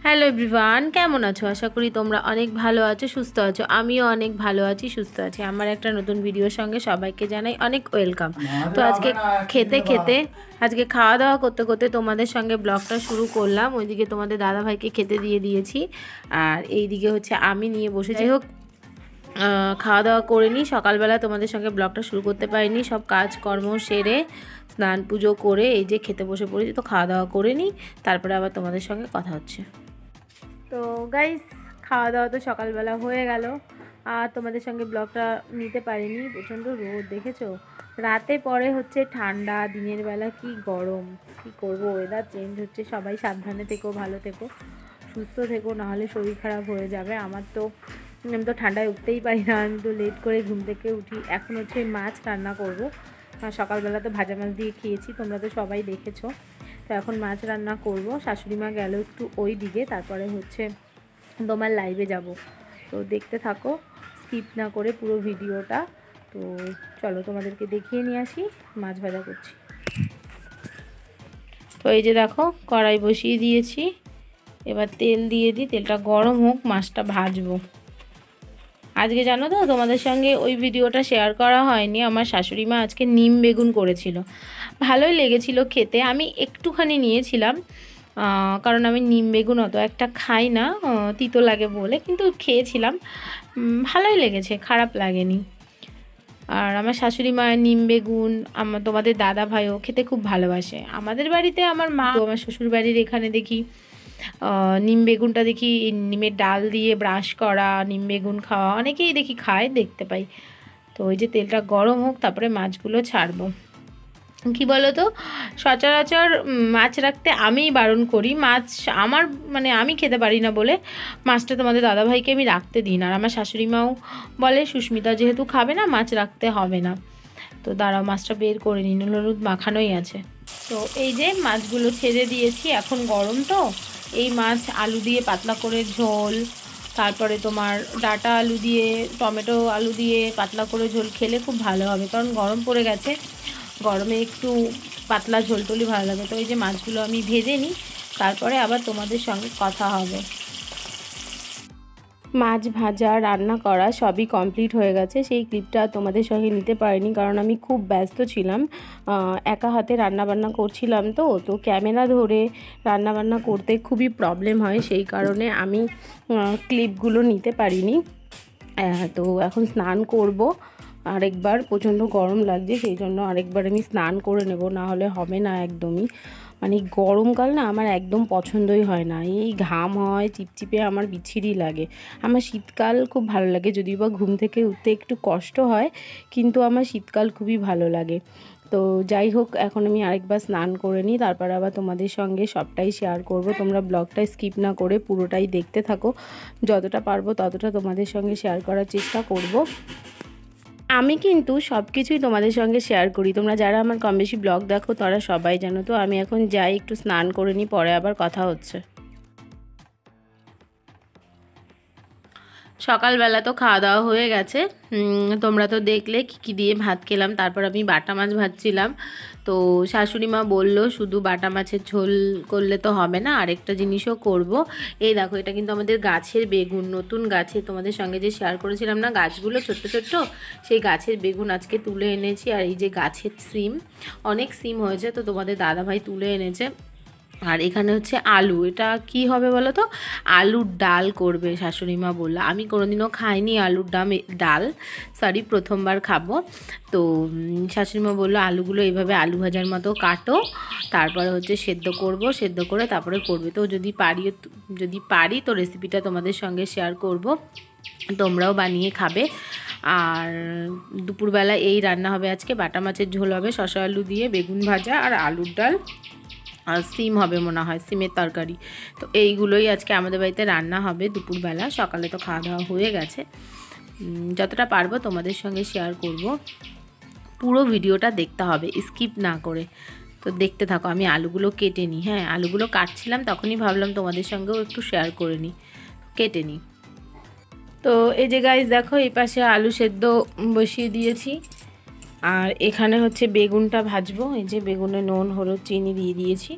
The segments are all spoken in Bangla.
হ্যালো এভরিওয়ান, কেমন আছো? আশা করি তোমরা অনেক ভালো আছো, সুস্থ আছো। আমিও অনেক ভালো আছি, সুস্থ আছি। আমার একটা নতুন ভিডিওর সঙ্গে সবাইকে জানাই অনেক ওয়েলকাম। তো আজকে খাওয়া দাওয়া করতে করতে তোমাদের সঙ্গে ব্লগটা শুরু করলাম। ওইদিকে তোমাদের দাদাভাইকে খেতে দিয়ে দিয়েছি, আর এইদিকে হচ্ছে আমি নিয়ে বসেছি। হোক, খাওয়া দাওয়া করে নিই। সকালবেলা তোমাদের সঙ্গে ব্লগটা শুরু করতে পারিনি, সব কাজকর্ম সেরে স্নান পুজো করে এই যে খেতে বসে পড়েছি। তো খাওয়া দাওয়া করে নিই, তারপরে আবার তোমাদের সঙ্গে কথা হচ্ছে। তো গাইস, খাওয়া দাওয়া তো সকালবেলা হয়ে গেল, আর তোমাদের সঙ্গে ব্লগটা নিতে পারিনি। প্রচণ্ড রোদ দেখেছো, রাতে পরে হচ্ছে ঠান্ডা, দিনের বেলা কি গরম। কি করব, ওয়েদার চেঞ্জ হচ্ছে। সবাই সাবধানে থেকো, ভালো থেকো, সুস্থ থেকো, নাহলে শরীর খারাপ হয়ে যাবে। আমি তো ঠান্ডায় উঠতেই পারি না, আমি তো লেট করে ঘুম থেকে উঠি। এখন হচ্ছে মাছ রান্না করব। সকালবেলা তো ভাজা মাছ দিয়ে খেয়েছি, তোমরা তো সবাই দেখেছো। তো এখন মাছ রান্না করব। শাশুড়ি মা গেল একটু ওই দিকে, তারপরে হচ্ছে তোমার লাইভে যাব। তো দেখতে থাকো, স্কিপ না করে পুরো ভিডিওটা। তো চলো তোমাদেরকে দেখিয়ে নিয়ে আসি মাছ ভাজা করছি। তো এই যে দেখো, কড়াই বসিয়ে দিয়েছি, এবার তেল দিয়ে দিই। তেলটা গরম হোক, মাছটা ভাজবো। আজকে জানো তো, তোমাদের সঙ্গে ওই ভিডিওটা শেয়ার করা হয়নি। আমার শাশুড়ি মা আজকে নিম বেগুন করেছিল, ভালোই লেগেছিল খেতে। আমি একটুখানি নিয়েছিলাম, কারণ আমি নিম বেগুন অত একটা খাই না, তিতো লাগে বলে, কিন্তু খেয়েছিলাম, ভালোই লেগেছে, খারাপ লাগেনি। আর আমার শাশুড়ি মা নিম বেগুন, তোমাদের দাদা ভাইও খেতে খুব ভালোবাসে। আমাদের বাড়িতে আমার মা, আমার শ্বশুর বাড়ির এখানে দেখি নিম বেগুনটা দেখি নিমের ডাল দিয়ে ব্রাশ করা, নিম বেগুন খাওয়া অনেকেই দেখি খায়, দেখতে পাই। তো ওই যে তেলটা গরম হোক, তারপরে মাছগুলো ছাড়বো। কি বলো তো, সচরাচর মাছ রাখতে আমিই বারণ করি। মাছ আমার আমি খেতে পারি না বলে মাছটা তোমাদের দাদাভাইকে আমি রাখতে দিই না। আর আমার শাশুড়ি মাও বলে, সুস্মিতা যেহেতু খাবে না, মাছ রাখতে হবে না। তো দাঁড়াও, মাছটা বের করে নিই, নুন হলুদ মাখানোই আছে। তো এই যে মাছগুলো ছেড়ে দিয়েছি, এখন গরম তো। এই মাছ আলু দিয়ে পাতলা করে ঝোল, তারপরে তোমার ডাঁটা আলু দিয়ে, টমেটো আলু দিয়ে পাতলা করে ঝোল খেলে খুব ভালো হবে, কারণ গরম পড়ে গেছে। গরমে একটু পাতলা ঝোল টলি ভালো লাগে। তো এই যে মাছগুলো আমি ভেজে নিই, তারপরে আবার তোমাদের সঙ্গে কথা হবে। মাছ ভাজা, রান্না করা সবই কমপ্লিট হয়ে গেছে। সেই ক্লিপটা তোমাদের সঙ্গে নিতে পারিনি, কারণ আমি খুব ব্যস্ত ছিলাম। একা হাতে রান্নাবান্না করছিলাম, তো ক্যামেরা ধরে রান্নাবান্না করতে খুবই প্রবলেম হয়, সেই কারণে আমি ক্লিপগুলো নিতে পারিনি। তো এখন স্নান করব আরেকবার, প্রচণ্ড গরম লাগছে, সেই জন্য আরেকবার আমি স্নান করে নেব, না হলে হবে না একদমই। গরমকাল না আমার একদম পছন্দই হয় না, এই ঘাম হয়, চিপচিপে, আমার বিচ্ছিরি লাগে। আমার শীতকাল খুব ভালো লাগে, যদিও বা ঘুম থেকে উঠতে একটু কষ্ট হয়, কিন্তু আমার শীতকাল খুবই ভালো লাগে। তো যাই হোক, এখন আমি আরেকবার স্নান করে নিই, তারপর আবার তোমাদের সঙ্গে সবটাই শেয়ার করব। তোমরা ব্লগটা স্কিপ না করে পুরোটাই দেখতে থাকো, যতটা পারবো ততটা তোমাদের সঙ্গে শেয়ার করার চেষ্টা করব। আমি কিন্তু সব কিছুই তোমাদের সঙ্গে শেয়ার করি। তোমরা যারা আমার কম বেশি ব্লগ দেখো তারা সবাই জানো। তো আমি এখন যাই, একটু স্নান করে নিই, পরে আবার কথা হচ্ছে। সকালবেলা তো খাওয়া দাওয়া হয়ে গেছে, তোমরা তো দেখলে কী দিয়ে ভাত খেলাম। তারপর আমি বাটা মাছ ভাজছিলাম। তো শাশুড়ি মা বললো শুধু বাটা মাছের ঝোল করলে তো হবে না, আরেকটা জিনিসও করব। এই দেখো, এটা কিন্তু আমাদের গাছের বেগুন, নতুন গাছে, তোমাদের সঙ্গে যে শেয়ার করেছিলাম না গাছগুলো ছোট্ট ছোট্ট, সেই গাছের বেগুন আজকে তুলে এনেছি। আর এই যে গাছের সিম, অনেক সিম হয়েছে, তো তোমাদের দাদাভাই তুলে এনেছে। আর এখানে হচ্ছে আলু, এটা কি হবে বলো তো, আলুর ডাল করবে শাশুড়ি মা বললো। আমি কোনোদিনও খাইনি আলুর ডাল, সরি, প্রথমবার খাবো। তো শাশুড়ি মা বললো আলুগুলো এইভাবে আলু ভাজার মতো কাটো, তারপরে হচ্ছে সেদ্ধ করব, সেদ্ধ করে তারপরে করবে। তো যদি পারি তো রেসিপিটা তোমাদের সঙ্গে শেয়ার করব, তোমরাও বানিয়ে খাবে। আর দুপুরবেলা এই রান্না হবে আজকে, বাটা মাছের ঝোল হবে, শসা আলু দিয়ে, বেগুন ভাজা আর আলুর ডাল, আর সিম হবে মনে হয়, সিমের তরকারি। তো এইগুলোই আজকে আমাদের বাড়িতে রান্না হবে দুপুরবেলা। সকালে তো খাওয়া দাওয়া হয়ে গেছে। যতটা পারবো তোমাদের সঙ্গে শেয়ার করব, পুরো ভিডিওটা দেখতে হবে স্কিপ না করে। তো দেখতে থাকো, আমি আলুগুলো কেটে নিই। হ্যাঁ, আলুগুলো কাটছিলাম, তখনই ভাবলাম তোমাদের সঙ্গেও একটু শেয়ার করে নিই, কেটে নিই। তো এই যে গাইস দেখো, এই পাশে আলু সেদ্ধ বসিয়ে দিয়েছি, আর এখানে হচ্ছে বেগুনটা ভাজবো। এই যে বেগুনে নুন হলুদ চিনি দিয়ে দিয়েছি।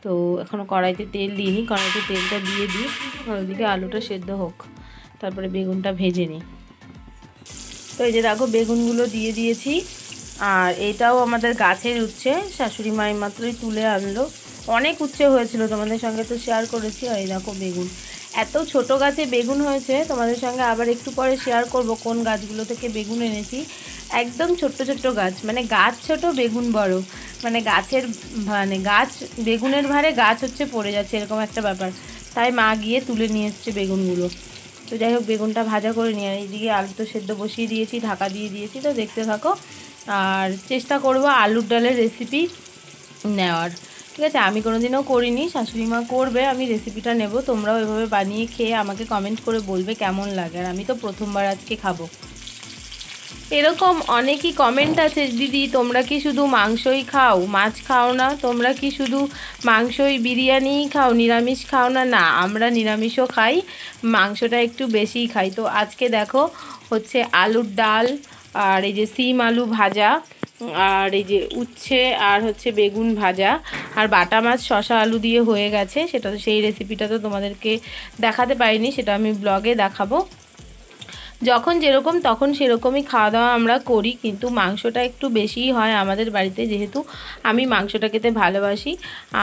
তো এখনও কড়াইতে তেল দিইনি, কড়াইতে তেলটা দিয়ে দিই, আর ওদিকে আলুটা সেদ্ধ হোক, তারপরে বেগুনটা ভেজে নিই। তো এই যে দেখো বেগুনগুলো দিয়ে দিয়েছি, আর এটাও আমাদের গাছের উচ্ছে, শাশুড়ি মা মাত্রই তুলে আনলো। অনেক উচ্ছে হয়েছিল, তোমাদের সঙ্গে তো শেয়ার করেছি। আর এই দেখো বেগুন, এত ছোট গাছে বেগুন হয়েছে, তোমাদের সঙ্গে আবার একটু পরে শেয়ার করব কোন গাছগুলো থেকে বেগুন এনেছি। একদম ছোট্ট ছোট্ট গাছ, মানে গাছ ছোট বেগুন বড়, মানে গাছের মানে গাছ বেগুনের ভারে গাছ হচ্ছে পড়ে যাচ্ছে, এরকম একটা ব্যাপার। তাই মা গিয়ে তুলে নিয়ে এসছে বেগুনগুলো। তো যাই হোক বেগুনটা ভাজা করে নিয়ে, আর এইদিকে আলু তো সেদ্ধ বসিয়ে দিয়েছি, ঢাকা দিয়ে দিয়েছি। তো দেখতে থাকো, আর চেষ্টা করব আলুর ডালের রেসিপি নেওয়ার, ঠিক আছে? আমি কোনোদিনও করিনি, শাশুড়ি মা করবে, আমি রেসিপিটা নেব। তোমরাও এভাবে বানিয়ে খেয়ে আমাকে কমেন্ট করে বলবে কেমন লাগে। আর আমি তো প্রথমবার আজকে খাবো। এরকম অনেকই কমেন্ট আছে, দিদি তোমরা কি শুধু মাংসই খাও, মাছ খাও না? তোমরা কি শুধু মাংসই বিরিয়ানিই খাও, নিরামিষ খাও না? না, আমরা নিরামিষও খাই, মাংসটা একটু বেশিই খাই। তো আজকে দেখো হচ্ছে আলুর ডাল, আর এই যে সিম আলু ভাজা, আর এই যে উচ্ছে, আর হচ্ছে বেগুন ভাজা, আর বাটা মাছ শসা আলু দিয়ে হয়ে গেছে। সেটা তো সেই রেসিপিটা তো তোমাদেরকে দেখাতে পারিনি, সেটা আমি ব্লগে দেখাবো। যখন যেরকম তখন সেরকমই খাওয়া দাওয়া আমরা করি, কিন্তু মাংসটা একটু বেশিই হয় আমাদের বাড়িতে, যেহেতু আমি মাংসটা খেতে ভালোবাসি।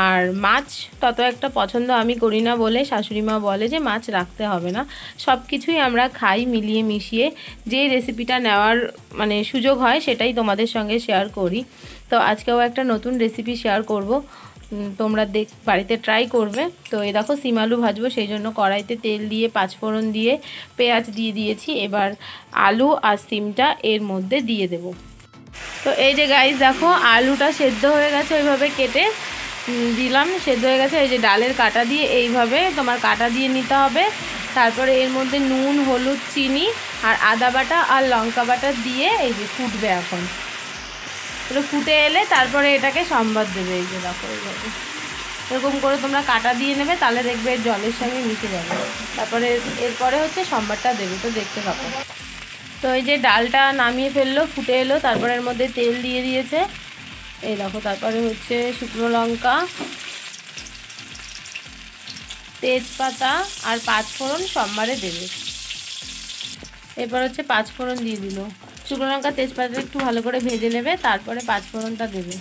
আর মাছ তত একটা পছন্দ আমি করি না বলে শাশুড়ি মা বলে যে মাছ রাখতে হবে না। সব কিছুই আমরা খাই মিলিয়ে মিশিয়ে, যেই রেসিপিটা নেওয়ার মানে সুযোগ হয় সেটাই তোমাদের সঙ্গে শেয়ার করি। তো আজকেও একটা নতুন রেসিপি শেয়ার করব, তোমরা বাড়িতে ট্রাই করবে। তো এই দেখো সিম আলু ভাজবো, সেই জন্য কড়াইতে তেল দিয়ে পাঁচফোড়ন দিয়ে পেঁয়াজ দিয়ে দিয়েছি। এবার আলু আর সিমটা এর মধ্যে দিয়ে দেব। তো এই যে গাইস দেখো আলুটা সেদ্ধ হয়ে গেছে, ওইভাবে কেটে দিলাম, সেদ্ধ হয়ে গেছে। এই যে ডালের কাটা দিয়ে এইভাবে তোমার কাটা দিয়ে নিতে হবে। তারপরে এর মধ্যে নুন, হলুদ, চিনি আর আদা বাটা আর লঙ্কা বাটা দিয়ে এই যে ফুটবে। এখন একটু ফুটে এলে তারপরে এটাকে সম্বাদ দেবে। এই যে দেখো এইভাবে এরকম করে তোমরা কাটা দিয়ে নেবে, তাহলে দেখবে জলের সঙ্গে মিশে যাবে। তারপরে এরপরে হচ্ছে সম্বারটা দেবে। তো দেখতে পাবো। তো এই যে ডালটা নামিয়ে ফেললো, ফুটে এলো, তারপরে এর মধ্যে তেল দিয়ে দিয়েছে। এই দেখো তারপরে হচ্ছে শুকনো লঙ্কা, তেজপাতা আর পাঁচফোড়ন সম্বারে দেবে। এরপর হচ্ছে পাঁচফোড়ন দিয়ে দিল। শুকনো লঙ্কা তেজপাতা একটু ভালো করে ভেজে নেবে, তারপরে পাঁচফোড়নটা দেবে।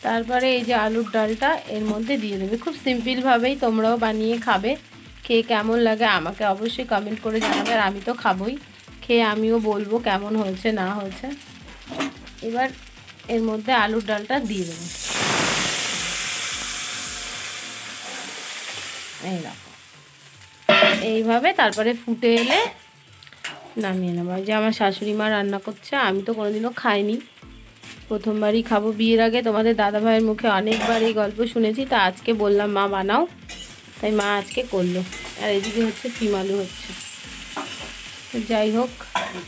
তারপরে এই যে আলুর ডালটা এর মধ্যে দিয়ে দেবে। খুব সিম্পলভাবেই তোমরাও বানিয়ে খাবে, খেয়ে কেমন লাগে আমাকে অবশ্যই কমেন্ট করে জানাবে। আর আমি তো খাবোই, খেয়ে আমিও বলবো কেমন হয়েছে না হয়েছে। এবার এর মধ্যে আলুর ডালটা দিয়ে দেবে। এই দেখো এইভাবে, তারপরে ফুটে এলে নামিয়ে নেবো। যে আমার শাশুড়ি মা রান্না করছে, আমি তো কোনোদিনও খাইনি, প্রথমবারই খাবো। বিয়ের আগে তোমাদের দাদাভাইয়ের মুখে অনেকবার এই গল্প শুনেছি, তা আজকে বললাম মা বানাও, তাই মা আজকে করলো। আর এদিকে হচ্ছে সিম আলু হচ্ছে। যাই হোক,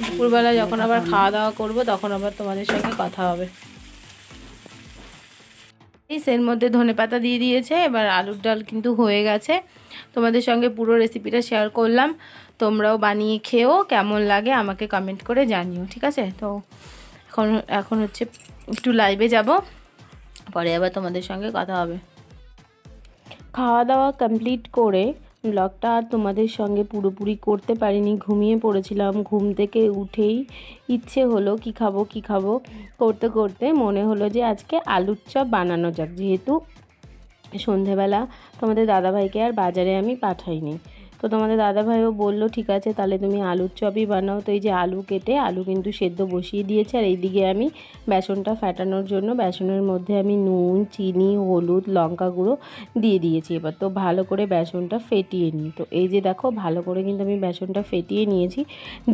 দুপুরবেলা যখন আবার খাওয়া দাওয়া করবো তখন আবার তোমাদের সঙ্গে কথা হবে। এর মধ্যে ধনেপাতা দিয়ে দিয়েছে। এবার আলুর ডাল কিন্তু হয়ে গেছে। তোমাদের সঙ্গে পুরো রেসিপিটা শেয়ার করলাম, তোমরাও বানিয়ে খেয়েও কেমন লাগে আমাকে কমেন্ট করে জানিও, ঠিক আছে? তো এখন হচ্ছে একটু লাইভে যাব, পরে আবার তোমাদের সঙ্গে কথা হবে। খাওয়া দাওয়া কমপ্লিট করে ব্লগটা আর তোমাদের সঙ্গে পুরোপুরি করতে পারিনি, ঘুমিয়ে পড়েছিলাম। ঘুম থেকে উঠেই ইচ্ছে হলো কি খাবো করতে করতে মনে হলো যে আজকে আলুর চপ বানানো যাক, যেহেতু সন্ধেবেলা তোমাদের দাদাভাইকে আর বাজারে আমি পাঠাইনি। তো তোমাদের দাদাভাইও বললো ঠিক আছে তাহলে তুমি আলুর চপই বানাও। তো এই যে আলু কেটে আলু কিন্তু সেদ্ধ বসিয়ে দিয়েছে, আর এইদিকে আমি বেসনটা ফেটানোর জন্য বেসনের মধ্যে আমি নুন, চিনি, হলুদ, লঙ্কা গুঁড়ো দিয়ে দিয়েছি। এবার তো ভালো করে বেসনটা ফেটিয়ে নিই। তো এই যে দেখো ভালো করে কিন্তু আমি বেসনটা ফেটিয়ে নিয়েছি।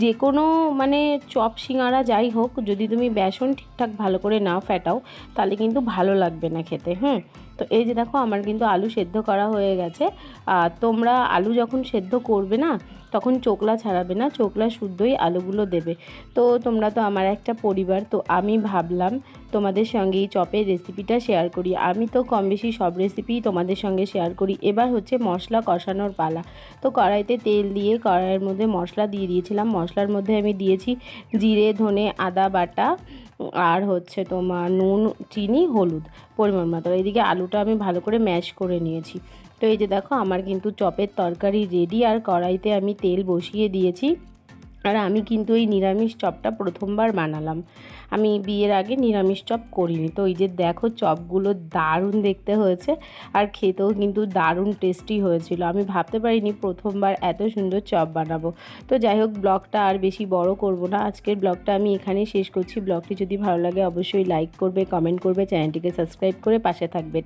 যে কোনো মানে চপ সিঙ্গারা যাই হোক, যদি তুমি বেসন ঠিকঠাক ভালো করে না ফেটাও তাহলে কিন্তু ভালো লাগবে না খেতে। তো এই যে দেখো আমার কিন্তু আলু সেদ্ধ করা হয়ে গেছে। আর তোমরা আলু যখন সেদ্ধ করবে না, তখন চোকলা ছাড়াবে না, চোকলা শুদ্ধই আলুগুলো দেবে। তো তোমরা তো আমার একটা পরিবার, তো আমি ভাবলাম তোমাদের সঙ্গে এই চপের রেসিপিটা শেয়ার করি। আমি তো কম বেশি সব রেসিপিই তোমাদের সঙ্গে শেয়ার করি। এবার হচ্ছে মশলা কষানোর পালা। তো কড়াইতে তেল দিয়ে কড়াইয়ের মধ্যে মশলা দিয়ে দিয়েছিলাম। মশলার মধ্যে আমি দিয়েছি জিরে, ধনে, আদা বাটা, আর হচ্ছে তোমার নুন, চিনি, হলুদ পরিমাণ মতো। এইদিকে আলুটা আমি ভালো করে ম্যাশ করে নিয়েছি। তো এই যে দেখো আমার কিন্তু চপের তরকারি রেডি, আর কড়াইতে আমি তেল বসিয়ে দিয়েছি। আর আমি কিন্তু এই নিরামিষ চপটা প্রথমবার বানালাম, আমি বিয়ের আগে নিরামিষ চপ করিনি। তো এই যে দেখো চপগুলো দারুণ দেখতে হয়েছে, আর খেতেও কিন্তু দারুণ টেস্টি হয়েছিল। আমি ভাবতে পারিনি প্রথমবার এত সুন্দর চপ বানাবো। তো যাই হোক, ব্লগটা আর বেশি বড় করব না, আজকের ব্লগটা আমি এখানেই শেষ করছি। ব্লগটি যদি ভালো লাগে অবশ্যই লাইক করবে, কমেন্ট করবে, চ্যানেলটিকে সাবস্ক্রাইব করে পাশে থাকবে।